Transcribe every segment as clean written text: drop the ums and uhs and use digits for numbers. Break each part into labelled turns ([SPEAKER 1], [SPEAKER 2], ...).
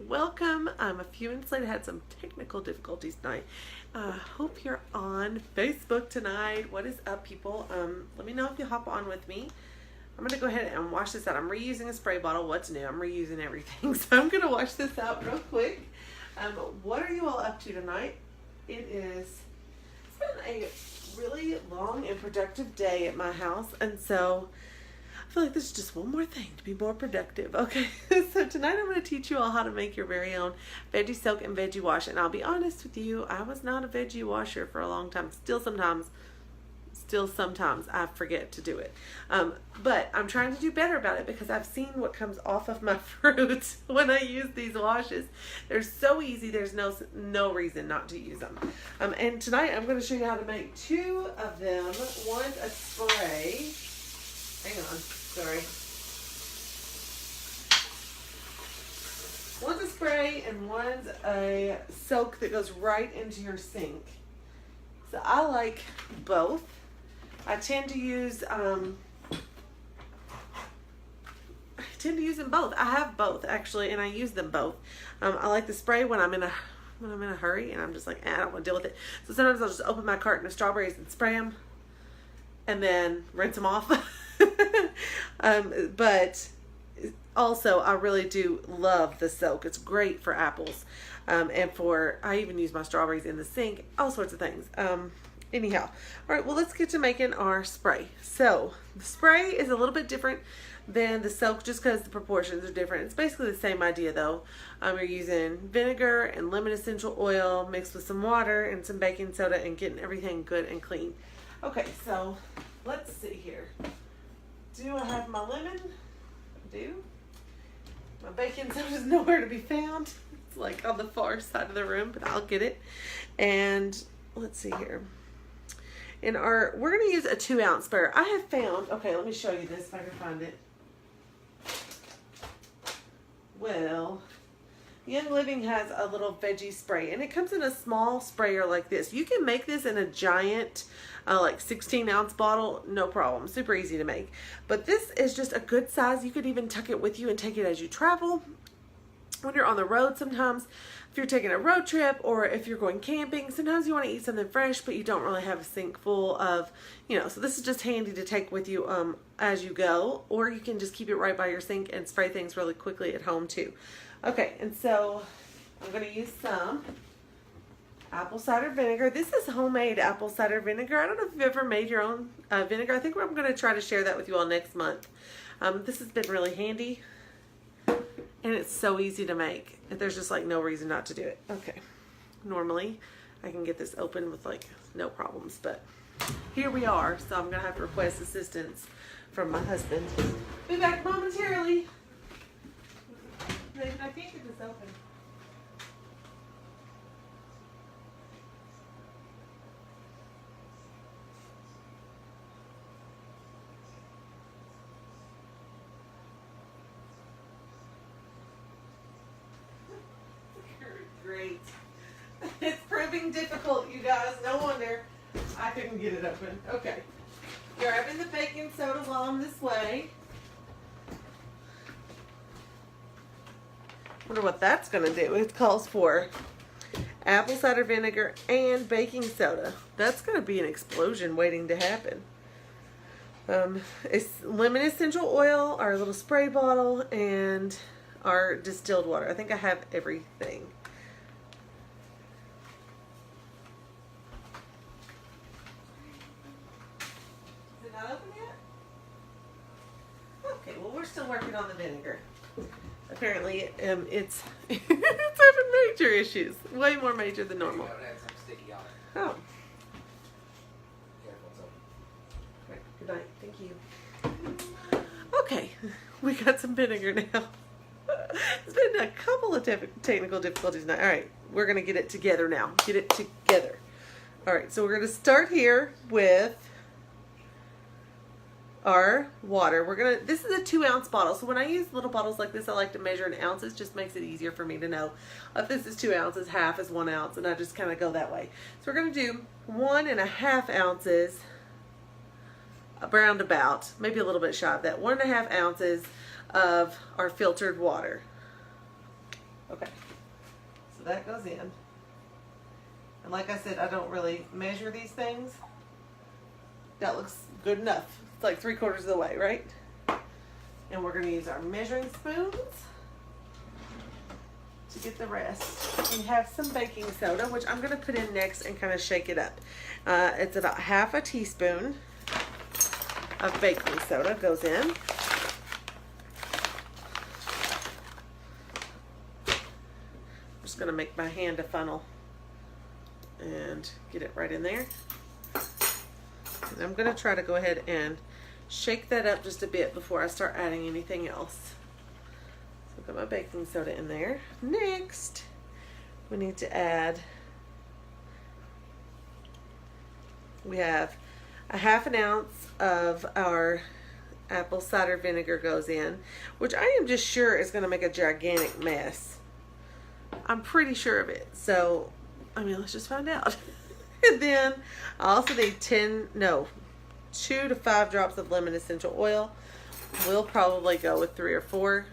[SPEAKER 1] welcome. I'm a few minutes late. I had some technical difficulties tonight. Hope you're on Facebook tonight. What is up, people? Let me know if you hop on with me. I'm going to go ahead and wash this out. I'm reusing a spray bottle. What's new? I'm reusing everything. So I'm going to wash this out real quick. What are you all up to tonight? It's been a really long and productive day at my house. And so I feel like there's just one more thing to be more productive. Okay, so tonight I'm going to teach you all how to make your very own veggie soak and veggie wash. And I'll be honest with you, I was not a veggie washer for a long time. Still sometimes I forget to do it. But I'm trying to do better about it because I've seen what comes off of my fruits when I use these washes. They're so easy. There's no reason not to use them. And tonight I'm going to show you how to make two of them. One's a spray. Hang on, sorry. One's a spray and one's a soak that goes right into your sink. So I like both. I tend to use them both. I have both actually, and I use them both. I like the spray when I'm in a hurry and I'm just like, I don't want to deal with it. So sometimes I'll just open my carton of strawberries and spray them, and then rinse them off. But also I really do love the soak. It's great for apples, and I even use my strawberries in the sink, all sorts of things. Anyhow, all right, well, let's get to making our spray. So the spray is a little bit different than the soak just because the proportions are different. It's basically the same idea though. You're using vinegar and lemon essential oil mixed with some water and some baking soda and getting everything good and clean. Okay, so let's see here. Do I have my lemon? I do. My baking soda is nowhere to be found. It's like on the far side of the room, but I'll get it. And let's see here. We're going to use a 2-ounce sprayer. I have found, okay, let me show you this if I can find it. Well, Young Living has a little veggie spray, and it comes in a small sprayer like this. You can make this in a giant, like 16-ounce bottle, no problem. Super easy to make. But this is just a good size. You could even tuck it with you and take it as you travel. When you're on the road sometimes, if you're taking a road trip or if you're going camping, sometimes you want to eat something fresh, but you don't really have a sink full of, so this is just handy to take with you as you go, or you can just keep it right by your sink and spray things really quickly at home too. Okay, and so I'm going to use some apple cider vinegar. This is homemade apple cider vinegar. I don't know if you've ever made your own vinegar. I think I'm going to try to share that with you all next month. This has been really handy. And it's so easy to make. There's just like no reason not to do it. Okay. Normally I can get this open with like no problems, but here we are. So I'm going to have to request assistance from my husband. Be back momentarily. I can't get this open. Great. It's proving difficult, you guys. No wonder I couldn't get it open. Okay. Grabbing the baking soda while I'm this way. Wonder what that's going to do. It calls for apple cider vinegar and baking soda. That's going to be an explosion waiting to happen. It's lemon essential oil, our little spray bottle, and our distilled water. I think I have everything. Not open yet? Okay, well, we're still working on the vinegar. Apparently, it's having major issues. Way more major than normal.
[SPEAKER 2] It had some sticky on it.
[SPEAKER 1] Oh.
[SPEAKER 2] Careful, it's open.
[SPEAKER 1] Okay, good night. Thank you. Okay, we got some vinegar now. It's been a couple of technical difficulties now. All right, we're going to get it together now. Get it together. All right, so we're going to start here with our water. This is a 2-ounce bottle. So when I use little bottles like this, I like to measure in ounces. Just makes it easier for me to know if this is 2 ounces, half is 1 ounce, and I just kind of go that way. So we're going to do 1.5 ounces, roundabout, maybe a little bit shy of that, 1.5 ounces of our filtered water. Okay, so that goes in. And like I said, I don't really measure these things. That looks good enough. It's like 3/4 of the way, right? And we're going to use our measuring spoons to get the rest. We have some baking soda, which I'm going to put in next and kind of shake it up. It's about 1/2 teaspoon of baking soda goes in. I'm just going to make my hand a funnel and get it right in there. And I'm going to try to go ahead and shake that up just a bit before I start adding anything else. So I've got my baking soda in there. Next, we need to add, we have 1/2 ounce of our apple cider vinegar goes in, which I am just sure is going to make a gigantic mess. I'm pretty sure of it. So, I mean, let's just find out. And then I also need 2 to 5 drops of lemon essential oil. We'll probably go with 3 or 4.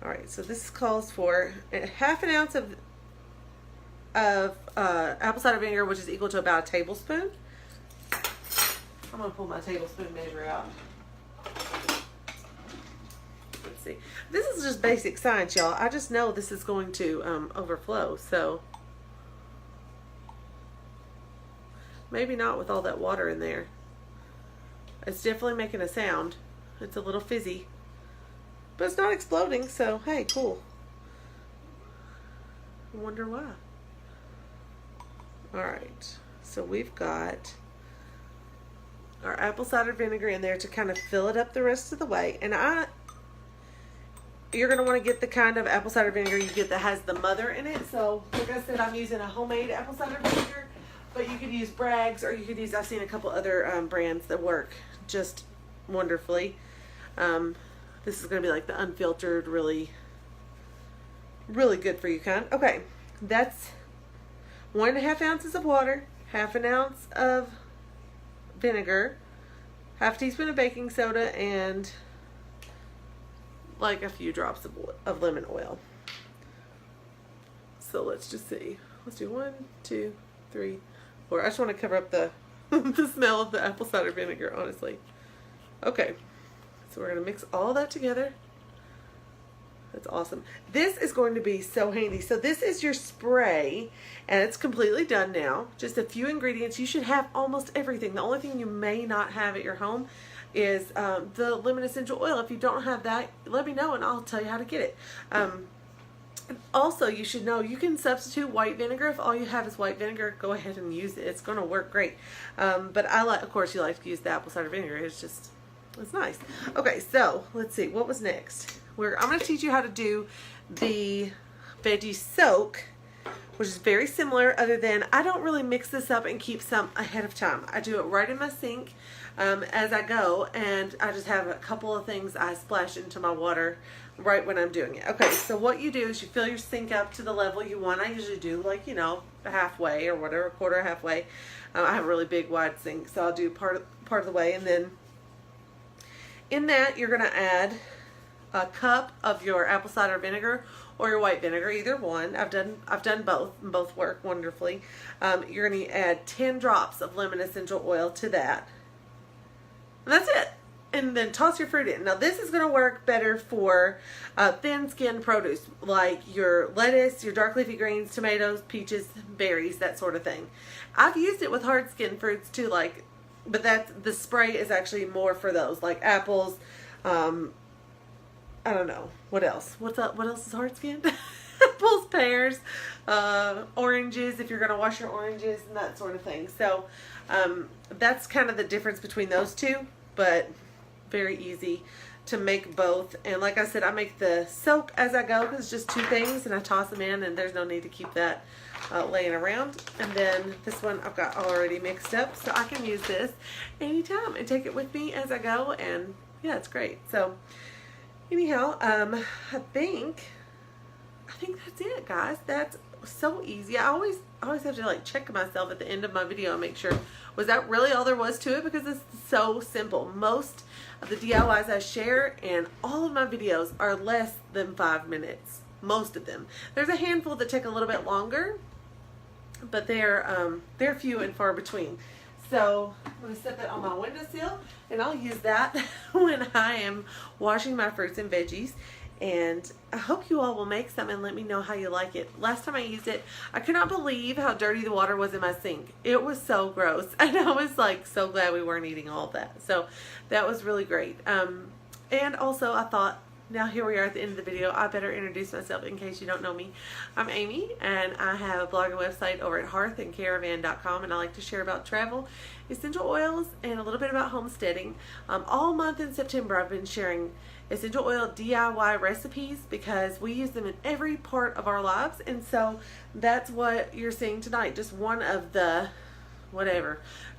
[SPEAKER 1] All right, so this calls for 1/2 ounce of apple cider vinegar, which is equal to about a tablespoon. I'm gonna pull my tablespoon measure out. Let's see. This is just basic science, y'all. I just know this is going to overflow, so maybe not with all that water in there. It's definitely making a sound. It's a little fizzy, but it's not exploding, so hey, cool. I wonder why. All right, so we've got our apple cider vinegar in there to kind of fill it up the rest of the way. And you're going to want to get the kind of apple cider vinegar you get that has the mother in it. So like I said, I'm using a homemade apple cider vinegar, but you could use Bragg's, or you could use, I've seen a couple other brands that work just wonderfully. This is going to be like the unfiltered, really, really good for you kind. Okay, that's 1.5 ounces of water, 1/2 ounce of vinegar, 1/2 teaspoon of baking soda, and like a few drops of lemon oil. So let's just see. Let's do 1, 2, 3, 4. I just want to cover up the the smell of the apple cider vinegar, honestly. Okay, so we're gonna mix all that together. That's awesome. This is going to be so handy. So this is your spray, and it's completely done now. Just a few ingredients. You should have almost everything. The only thing you may not have at your home is the lemon essential oil. If you don't have that, let me know and I'll tell you how to get it. Also, you should know you can substitute white vinegar. If all you have is white vinegar, go ahead and use it. It's going to work great. But I like, of course, you like to use the apple cider vinegar. It's nice. Okay, so let's see. What was next? I'm going to teach you how to do the veggie soak, which is very similar, other than I don't really mix this up and keep some ahead of time. I do it right in my sink as I go, and I just have a couple of things I splash into my water right when I'm doing it. Okay, so what you do is you fill your sink up to the level you want. I usually do like, halfway or whatever, quarter, halfway. I have a really big wide sink, so I'll do part of the way, and then in that you're going to add a cup of your apple cider vinegar or your white vinegar, either one. I've done both, and both work wonderfully. You're going to add 10 drops of lemon essential oil to that. And that's it. And then toss your fruit in. Now this is going to work better for thin-skinned produce, like your lettuce, your dark leafy greens, tomatoes, peaches, berries, that sort of thing. I've used it with hard-skinned fruits too, but the spray is actually more for those, like apples. I don't know. What else? What else is hard skinned? Apples, pears, oranges, if you're going to wash your oranges and that sort of thing. So that's kind of the difference between those two, but very easy to make both. And like I said, I make the soak as I go because it's just 2 things, and I toss them in, and there's no need to keep that laying around. And then this one I've got already mixed up, so I can use this anytime and take it with me as I go, and yeah, it's great. So anyhow, I think that's it, guys. That's so easy. I always have to check myself at the end of my video and make sure, was that really all there was to it? Because it's so simple. Most of the DIYs I share and all of my videos are less than 5 minutes. most of them. There's a handful that take a little bit longer, but they're few and far between. So I'm going to set that on my windowsill, and I'll use that when I am washing my fruits and veggies. And I hope you all will make some and let me know how you like it. Last time I used it, I could not believe how dirty the water was in my sink. It was so gross. And I was like so glad we weren't eating all of that. So that was really great. And also I thought, now here we are at the end of the video, I better introduce myself in case you don't know me. I'm Amy, and I have a blog and website over at hearthandcaravan.com, and I like to share about travel, essential oils, and a little bit about homesteading. All month in September I've been sharing essential oil DIY recipes because we use them in every part of our lives, and so that's what you're seeing tonight. Just one of the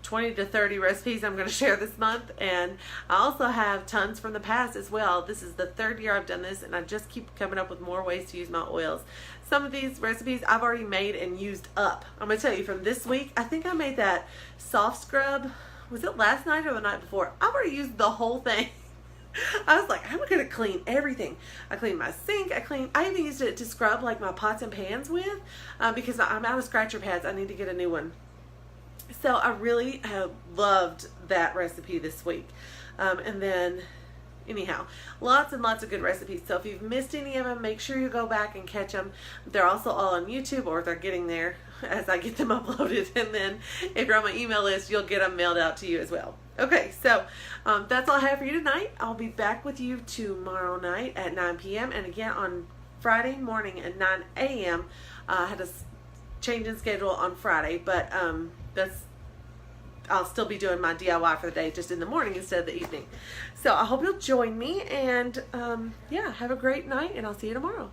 [SPEAKER 1] 20 to 30 recipes I'm going to share this month. And I also have tons from the past as well. This is the 3rd year I've done this, and I just keep coming up with more ways to use my oils. Some of these recipes I've already made and used up. I'm going to tell you from this week, I think I made that soft scrub. Was it last night or the night before? I've already used the whole thing. I was like, I'm going to clean everything. I cleaned my sink. I even used it to scrub like my pots and pans with because I'm out of scratcher pads. I need to get a new one. So I really have loved that recipe this week. And then anyhow, lots and lots of good recipes. So if you've missed any of them, make sure you go back and catch them. They're also all on YouTube, or they're getting there as I get them uploaded. And then if you're on my email list, you'll get them mailed out to you as well. Okay, so that's all I have for you tonight. I'll be back with you tomorrow night at 9 p.m. and again on Friday morning at 9 a.m. I had a change in schedule on Friday, but I'll still be doing my DIY for the day just in the morning instead of the evening. So I hope you'll join me, and yeah, have a great night, and I'll see you tomorrow.